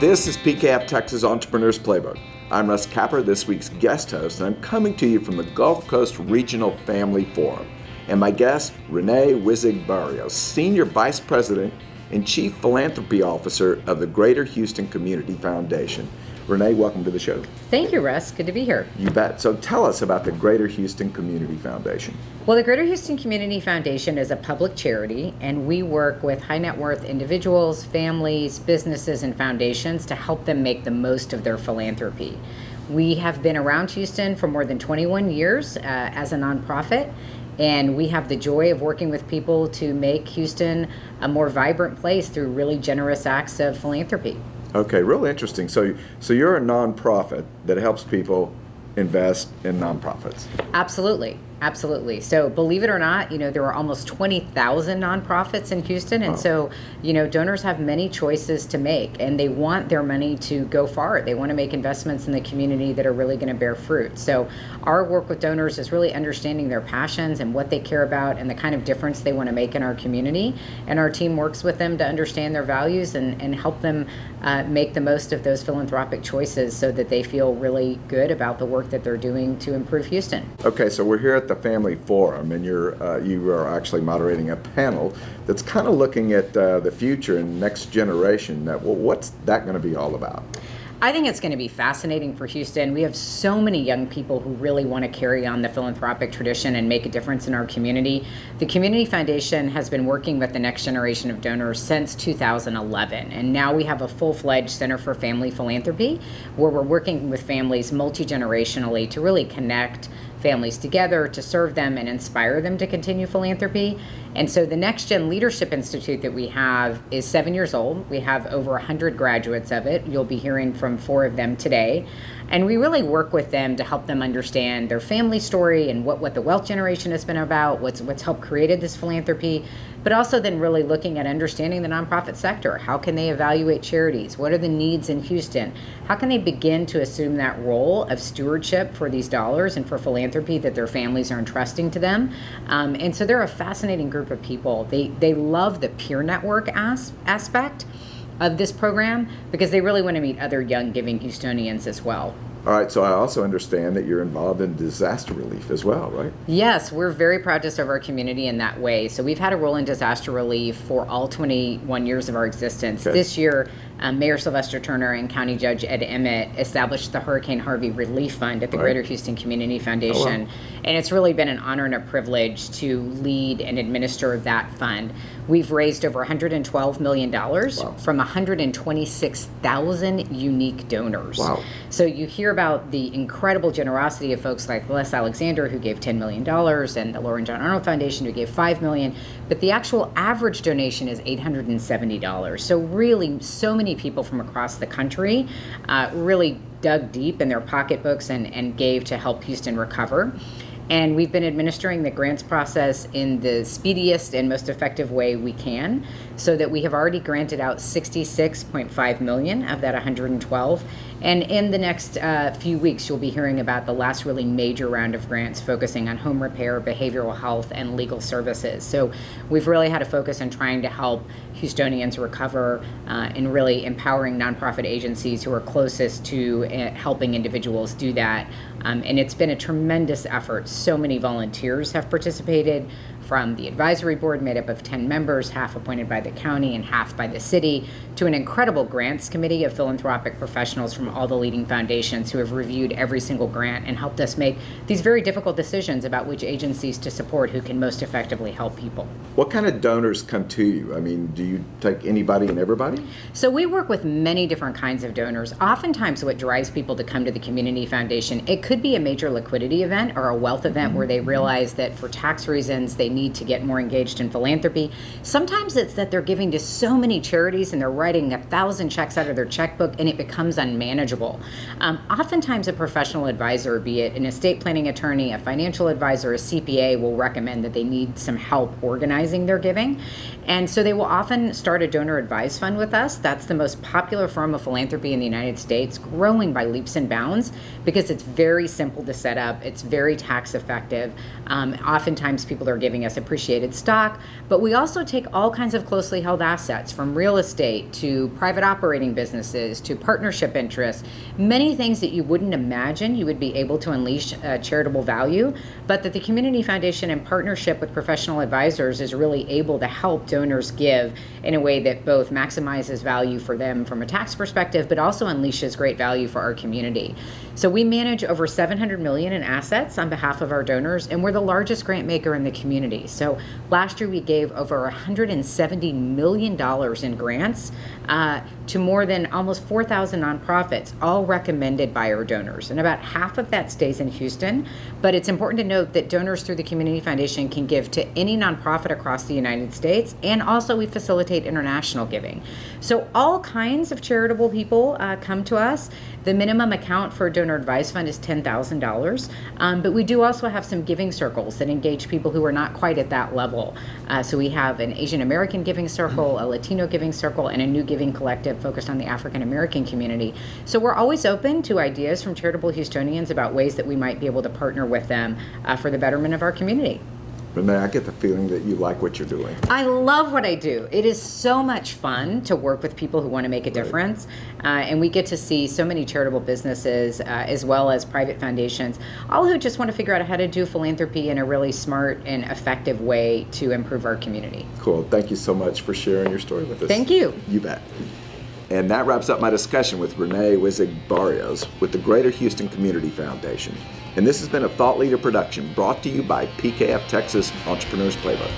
This is PCAF Texas Entrepreneurs Playbook. I'm Russ Capper, this week's guest host, and I'm coming to you from the Gulf Coast Regional Family Forum. And my guest, Renee Wizig Barrios, Senior Vice President and Chief Philanthropy Officer of the Greater Houston Community Foundation. Renee, welcome to the show. Thank you, Russ. Good to be here. You bet. So tell us about the Greater Houston Community Foundation. Well, the Greater Houston Community Foundation is a public charity, and we work with high net worth individuals, families, businesses, and foundations to help them make the most of their philanthropy. We have been around Houston for more than 21 years as a nonprofit, and we have the joy of working with people to make Houston a more vibrant place through really generous acts of philanthropy. Okay, really interesting. So you're a nonprofit that helps people invest in nonprofits. Absolutely. Absolutely. So believe it or not, there are almost 20,000 nonprofits in Houston. And so, donors have many choices to make, and they want their money to go far. They want to make investments in the community that are really going to bear fruit. So our work with donors is really understanding their passions and what they care about and the kind of difference they want to make in our community. And our team works with them to understand their values and help them make the most of those philanthropic choices so that they feel really good about the work that they're doing to improve Houston. Okay, so we're here at the Family Forum, and you are actually moderating a panel that's kind of looking at the future and next generation. What's that going to be all about? I think it's going to be fascinating for Houston. We have so many young people who really want to carry on the philanthropic tradition and make a difference in our community. The Community Foundation has been working with the next generation of donors since 2011, and now we have a full-fledged Center for Family Philanthropy where we're working with families multi-generationally to really connect families together, to serve them and inspire them to continue philanthropy. And so the Next Gen Leadership Institute that we have is 7 years old. We have over 100 graduates of it. You'll be hearing from 4 of them today. And we really work with them to help them understand their family story and what the wealth generation has been about, what's helped created this philanthropy, but also then really looking at understanding the nonprofit sector. How can they evaluate charities? What are the needs in Houston? How can they begin to assume that role of stewardship for these dollars and for philanthropy that their families are entrusting to them? And so they're a fascinating group of people. They love the peer network aspect of this program because they really want to meet other young giving Houstonians as well. All right, so I also understand that you're involved in disaster relief as well, right? Yes, we're very proud to serve our community in that way. So we've had a role in disaster relief for all 21 years of our existence. Okay. This year, Mayor Sylvester Turner and County Judge Ed Emmett established the Hurricane Harvey Relief Fund at the Greater Houston Community Foundation. Oh, wow. And it's really been an honor and a privilege to lead and administer that fund. We've raised over $112 million from 126,000 unique donors. Wow. So you hear about the incredible generosity of folks like Les Alexander, who gave $10 million, and the Laura and John Arnold Foundation, who gave $5 million. But the actual average donation is $870. So really, so many people from across the country really dug deep in their pocketbooks and gave to help Houston recover. And we've been administering the grants process in the speediest and most effective way we can, so that we have already granted out $66.5 million of that 112. And in the next few weeks, you'll be hearing about the last really major round of grants focusing on home repair, behavioral health, and legal services. So we've really had a focus on trying to help Houstonians recover and really empowering nonprofit agencies who are closest to helping individuals do that. And it's been a tremendous effort. So many volunteers have participated, from the advisory board made up of 10 members, half appointed by the county and half by the city, to an incredible grants committee of philanthropic professionals from all the leading foundations who have reviewed every single grant and helped us make these very difficult decisions about which agencies to support who can most effectively help people. What kind of donors come to you? I mean, do you take anybody and everybody? So we work with many different kinds of donors. Oftentimes what drives people to come to the Community Foundation, it could be a major liquidity event or a wealth event where they realize that for tax reasons they need to get more engaged in philanthropy. Sometimes it's that they're giving to so many charities and they're writing 1,000 checks out of their checkbook and it becomes unmanageable. Oftentimes a professional advisor, be it an estate planning attorney, a financial advisor, a CPA, will recommend that they need some help organizing their giving. And so they will often start a donor advised fund with us. That's the most popular form of philanthropy in the United States, growing by leaps and bounds because it's very simple to set up. It's very tax effective. Oftentimes people are giving us appreciated stock, but we also take all kinds of closely held assets, from real estate to private operating businesses to partnership interests, many things that you wouldn't imagine you would be able to unleash charitable value, but that the Community Foundation, in partnership with professional advisors, is really able to help donors give in a way that both maximizes value for them from a tax perspective, but also unleashes great value for our community. So we manage over $700 million in assets on behalf of our donors, and we're the largest grant maker in the community. So last year we gave over $170 million in grants to more than almost 4,000 nonprofits, all recommended by our donors. And about half of that stays in Houston. But it's important to note that donors through the Community Foundation can give to any nonprofit across the United States, and also we facilitate international giving. So all kinds of charitable people come to us. The minimum account for a donor advised fund is $10,000, but we do also have some giving circles that engage people who are not quite at that level. So we have an Asian American giving circle, a Latino giving circle, and a new giving collective focused on the African American community. So we're always open to ideas from charitable Houstonians about ways that we might be able to partner with them for the betterment of our community. Renee, I get the feeling that you like what you're doing. I love what I do. It is so much fun to work with people who want to make a difference. And we get to see so many charitable businesses as well as private foundations, all who just want to figure out how to do philanthropy in a really smart and effective way to improve our community. Cool. Thank you so much for sharing your story with us. Thank you. You bet. And that wraps up my discussion with Renee Wizig Barrios with the Greater Houston Community Foundation. And this has been a Thought Leader production brought to you by PKF Texas Entrepreneurs Playbook.